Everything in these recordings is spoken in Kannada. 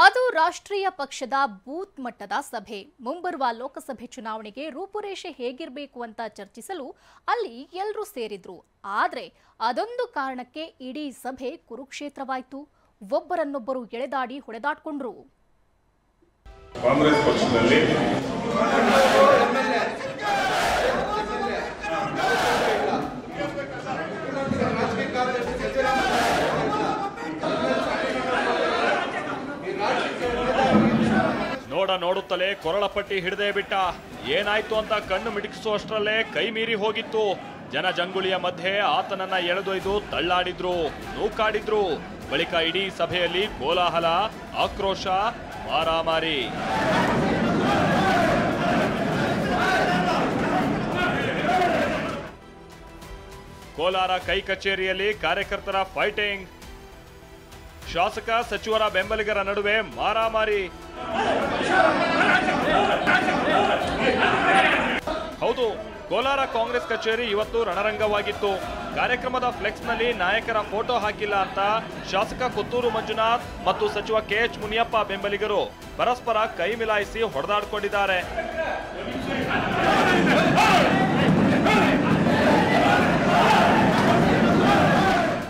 ಅದು ರಾಷ್ಟ್ರೀಯ ಪಕ್ಷದ ಬೂತ್ ಮಟ್ಟದ ಸಭೆ. ಮುಂಬರುವ ಲೋಕಸಭೆ ಚುನಾವಣೆಗೆ ರೂಪುರೇಷೆ ಹೇಗಿರಬೇಕು ಅಂತ ಚರ್ಚಿಸಲು ಅಲ್ಲಿ ಎಲ್ಲರೂ ಸೇರಿದ್ರು. ಆದರೆ ಅದೊಂದು ಕಾರಣಕ್ಕೆ ಇಡೀ ಸಭೆ ಕುರುಕ್ಷೇತ್ರವಾಯಿತು. ಒಬ್ಬರನ್ನೊಬ್ಬರು ಎಳೆದಾಡಿ ಹೊಡೆದಾಡ್ಕೊಂಡ್ರು. ಕಾಂಗ್ರೆಸ್ ಪಕ್ಷದಲ್ಲಿ ನೋಡುತ್ತಲೇ ಕೊರಳಪಟ್ಟಿ ಹಿಡಿದೇ ಬಿಟ್ಟ. ಏನಾಯ್ತು ಅಂತ ಕಣ್ಣು ಮಿಟುಕಿಸುವಷ್ಟರಲ್ಲೇ ಕೈ ಮೀರಿ ಹೋಗಿತ್ತು. ಜನಜಂಗುಳಿಯ ಮಧ್ಯೆ ಆತನನ್ನ ಎಳೆದೊಯ್ದು ತಳ್ಳಾಡಿದ್ರು, ನೂಕಾಡಿದ್ರು. ಬಳಿಕ ಇಡೀ ಸಭೆಯಲ್ಲಿ ಕೋಲಾಹಲ, ಆಕ್ರೋಶ, ಮಾರಾಮಾರಿ. ಕೋಲಾರ ಕೈ ಕಚೇರಿಯಲ್ಲಿ ಕಾರ್ಯಕರ್ತರ ಫೈಟಿಂಗ್, ಶಾಸಕ ಸಚಿವರ ಬೆಂಬಲಿಗರ ನಡುವೆ ಮಾರಾಮಾರಿ. ಹೌದು, ಕೋಲಾರ ಕಾಂಗ್ರೆಸ್ ಕಚೇರಿ ಇವತ್ತು ರಣರಂಗವಾಗಿತ್ತು. ಕಾರ್ಯಕ್ರಮದ ಫ್ಲೆಕ್ಸ್ನಲ್ಲಿ ನಾಯಕರ ಫೋಟೋ ಹಾಕಿಲ್ಲ ಅಂತ ಶಾಸಕ ಕೊತ್ತೂರು ಮಂಜುನಾಥ್ ಮತ್ತು ಸಚಿವ KH ಮುನಿಯಪ್ಪ ಬೆಂಬಲಿಗರು ಪರಸ್ಪರ ಕೈ ಮಿಲಾಯಿಸಿ ಹೊಡೆದಾಡಿಕೊಂಡಿದ್ದಾರೆ.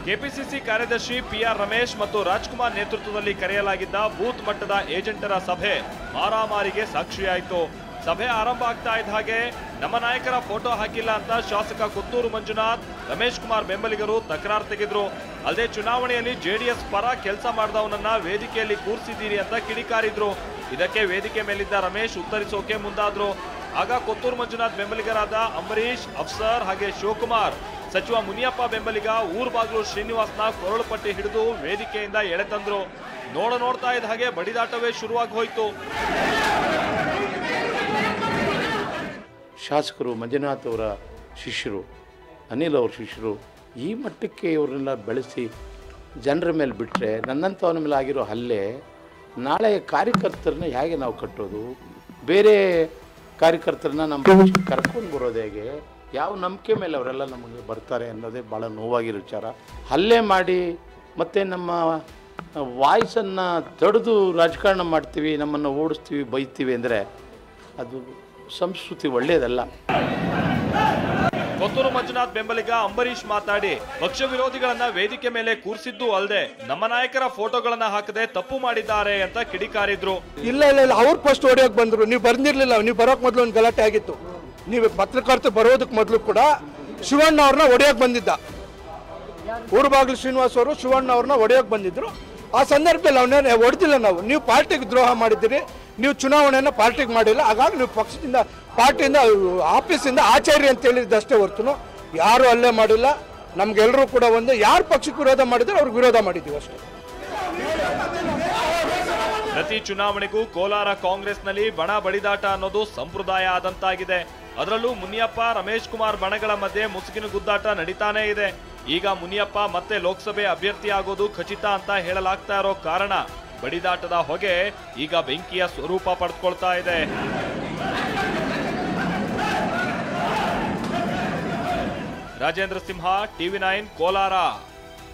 ಕೆಪಿಸಿಸಿ ಕಾರ್ಯದರ್ಶಿ PR ರಮೇಶ್ ಮತ್ತು ರಾಜ್ಕುಮಾರ್ ನೇತೃತ್ವದಲ್ಲಿ ಕರೆಯಲಾಗಿದ್ದ ಬೂತ್ ಮಟ್ಟದ ಏಜೆಂಟರ ಸಭೆ ಮಾರಾಮಾರಿಗೆ ಸಾಕ್ಷಿಯಾಯಿತು. ಸಭೆ ಆರಂಭ ಆಗ್ತಾ ಇದ್ದ ಹಾಗೆ ನಮ್ಮ ನಾಯಕರ ಫೋಟೋ ಹಾಕಿಲ್ಲ ಅಂತ ಶಾಸಕ ಕೊತ್ತೂರು ಮಂಜುನಾಥ್, ರಮೇಶ್ ಕುಮಾರ್ ಬೆಂಬಲಿಗರು ತಕರಾರು ತೆಗೆದ್ರು. ಅಲ್ಲದೆ ಚುನಾವಣೆಯಲ್ಲಿ JDS ಪರ ಕೆಲಸ ಮಾಡಿದವನನ್ನ ವೇದಿಕೆಯಲ್ಲಿ ಕೂರಿಸಿದ್ದೀರಿ ಅಂತ ಕಿಡಿಕಾರಿದ್ರು. ಇದಕ್ಕೆ ವೇದಿಕೆ ಮೇಲಿದ್ದ ರಮೇಶ್ ಉತ್ತರಿಸೋಕೆ ಮುಂದಾದ್ರು. ಆಗ ಕೊತ್ತೂರು ಮಂಜುನಾಥ್ ಬೆಂಬಲಿಗರಾದ ಅಂಬರೀಶ್, ಅಫ್ಸರ್ ಹಾಗೆ ಶಿವಕುಮಾರ್ ಸಚಿವ ಮುನಿಯಪ್ಪ ಬೆಂಬಲಿಗ ಊರ್ಬಾಗ್ಲು ಶ್ರೀನಿವಾಸ್ನ ಕೊರಳು ಪಟ್ಟಿ ಹಿಡಿದು ವೇದಿಕೆಯಿಂದ ಎಳೆತಂದ್ರು. ನೋಡ್ತಾ ಇದ್ದ ಹಾಗೆ ಬಡಿದಾಟವೇ ಶುರುವಾಗಿ ಹೋಯ್ತು. ಶಾಸಕರು ಮಂಜುನಾಥ್ ಅವರ ಶಿಷ್ಯರು, ಅನಿಲ್ ಅವರ ಶಿಷ್ಯರು ಈ ಮಟ್ಟಕ್ಕೆ ಇವರನ್ನೆಲ್ಲ ಬೆಳೆಸಿ ಜನರ ಮೇಲೆ ಬಿಟ್ಟರೆ, ನನ್ನಂಥವನ ಮೇಲೆ ಆಗಿರೋ ಹಲ್ಲೆ ನಾಳೆ ಕಾರ್ಯಕರ್ತರನ್ನ ಹೇಗೆ ನಾವು ಕಟ್ಟೋದು? ಬೇರೆ ಕಾರ್ಯಕರ್ತರನ್ನ ನಮ್ಮ ಕರ್ಕೊಂಡು ಬರೋದು ಹೇಗೆ? ಯಾವ ನಂಬಿಕೆ ಮೇಲೆ ಅವರೆಲ್ಲ ನಮಗೆ ಬರ್ತಾರೆ ಅನ್ನೋದೇ ಭಾಳ ನೋವಾಗಿರೋ ವಿಚಾರ. ಹಲ್ಲೆ ಮಾಡಿ ಮತ್ತು ನಮ್ಮ ವಾಯ್ಸನ್ನು ತಡೆದು ರಾಜಕಾರಣ ಮಾಡ್ತೀವಿ, ನಮ್ಮನ್ನು ಓಡಿಸ್ತೀವಿ, ಬೈತೀವಿ ಅಂದರೆ ಅದು ಸಂಸ್ಕೃತಿ ಒಳ್ಳೆಯದಲ್ಲ. ಕೊತ್ತೂರು ಮಂಜುನಾಥ್ ಬೆಂಬಲಿಗ ಅಂಬರೀಶ್ ಮಾತಾಡಿ ಪಕ್ಷ ವಿರೋಧಿಗಳನ್ನ ವೇದಿಕೆ ಮೇಲೆ ಕೂರಿಸಿದ್ದು ಅಲ್ಲದೆ ನಮ್ಮ ನಾಯಕರ ಫೋಟೋಗಳನ್ನ ಹಾಕದೆ ತಪ್ಪು ಮಾಡಿದ್ದಾರೆ ಅಂತ ಕಿಡಿಕಾರಿದ್ರು. ಇಲ್ಲ ಅವ್ರು ಫಸ್ಟ್ ಹೊಡೆಯೋಕೆ ಬಂದ್ರು, ನೀವು ಬಂದಿರ್ಲಿಲ್ಲ. ನೀವು ಬರೋಕ್ ಮೊದಲು ಒಂದು ಗಲಾಟೆ ಆಗಿತ್ತು. ನೀವು ಪತ್ರಕರ್ತರು ಬರೋದಕ್ಕೆ ಮೊದಲು ಕೂಡ ಶಿವಣ್ಣ ಅವ್ರನ್ನ ಹೊಡೆಯೋಕೆ ಬಂದಿದ್ದ. ಊರ್ಬಾಗ್ಲು ಶ್ರೀನಿವಾಸ್ ಅವರು ಶಿವಣ್ಣ ಅವ್ರನ್ನ ಹೊಡೆಯೋಕೆ ಬಂದಿದ್ರು. ಆ ಸಂದರ್ಭದಲ್ಲಿ ಅವನ್ನೇ ಹೊಡೆದಿಲ್ಲ. ನೀವು ಪಾರ್ಟಿಗೆ ದ್ರೋಹ ಮಾಡಿದ್ದೀರಿ, ನೀವು ಚುನಾವಣೆಯನ್ನು ಪಾರ್ಟಿಗೆ ಮಾಡಿಲ್ಲ. ಹಾಗಾಗಿ ನೀವು ಪಕ್ಷದಿಂದ, ಪಾರ್ಟಿಯಿಂದ, ಆಫೀಸಿಂದ ಆಚಾರ್ಯ ಅಂತ ಹೇಳಿದ್ದಷ್ಟೇ ಹೊರತು ಯಾರು ಅಲ್ಲೇ ಮಾಡಿಲ್ಲ. ನಮ್ಗೆಲ್ಲರೂ ಕೂಡ ಒಂದು ಯಾರು ಪಕ್ಷಕ್ಕೆ ವಿರೋಧ ಮಾಡಿದ್ರೆ ಅವ್ರಿಗೆ ವಿರೋಧ ಮಾಡಿದ್ದೀವಿ ಅಷ್ಟೇ. ಪ್ರತಿ ಚುನಾವಣೆಗೂ ಕೋಲಾರ ಕಾಂಗ್ರೆಸ್ನಲ್ಲಿ ಬಣ ಬಡಿದಾಟ ಅನ್ನೋದು ಸಂಪ್ರದಾಯ ಆದಂತಾಗಿದೆ. ಅದರಲ್ಲೂ ಮುನಿಯಪ್ಪ, ರಮೇಶ್ ಕುಮಾರ್ ಬಣಗಳ ಮಧ್ಯೆ ಮುಸುಕಿನ ಗುದ್ದಾಟ ನಡೀತಾನೇ ಇದೆ. ಈಗ ಮುನಿಯಪ್ಪ ಮತ್ತೆ ಲೋಕಸಭೆ ಅಭ್ಯರ್ಥಿಯಾಗೋದು ಖಚಿತ ಅಂತ ಹೇಳಲಾಗ್ತಾ ಇರೋ ಕಾರಣ ಬಡಿದಾಟದ ಹೊಗೆ ಈಗ ಬೆಂಕಿಯ ಸ್ವರೂಪ ಪಡೆದುಕೊಳ್ತಾ ಇದೆ. ರಾಜೇಂದ್ರ ಸಿಂಹ, TV9 ಕೋಲಾರ.